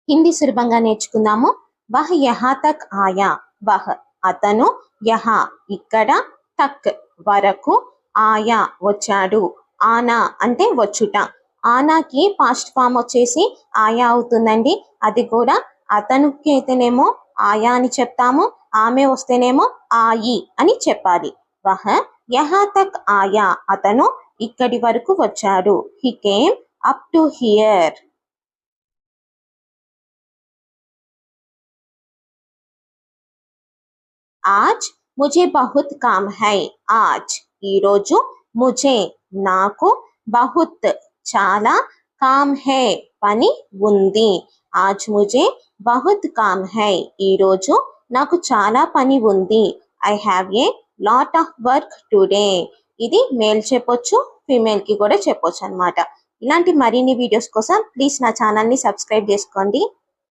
హిందీ సులభంగా నేర్చుకుందాము. వహ్ యహా తక్ ఆయా. వహ్ అతను, యహా ఇక్కడ, తక్ వరకు, ఆయా వచ్చాడు. ఆనా అంటే వచ్చుట. ఆనాకి పాస్ట్ ఫామ్ వచ్చేసి ఆయా అవుతుందండి. అది కూడా అతనికి అయితేనేమో ఆయా అని చెప్తాము, ఆమె వస్తేనేమో ఆయి అని చెప్పాలి. వహ్ యహా తక్ ఆయా, అతను ఇక్కడి వరకు వచ్చాడు. హి కేమ్ అప్ టు హియర్. आज मुझे बहुत काम है. आज ఈ రోజు ముझे నాకు, बहुत చాలా, काम है పని ఉంది. आज मुझे बहुत काम है ఈ రోజు నాకు చాలా పని ఉంది. I have a lot of work today. ఇది మేల్ చెప్పొచ్చు, ఫీమేల్ కి కూడా చెప్పొచ్చు అన్నమాట. ఇలాంటి మరిన్ని వీడియోస్ కోసం ప్లీజ్ నా ఛానల్ ని సబ్స్క్రైబ్ చేసుకోండి.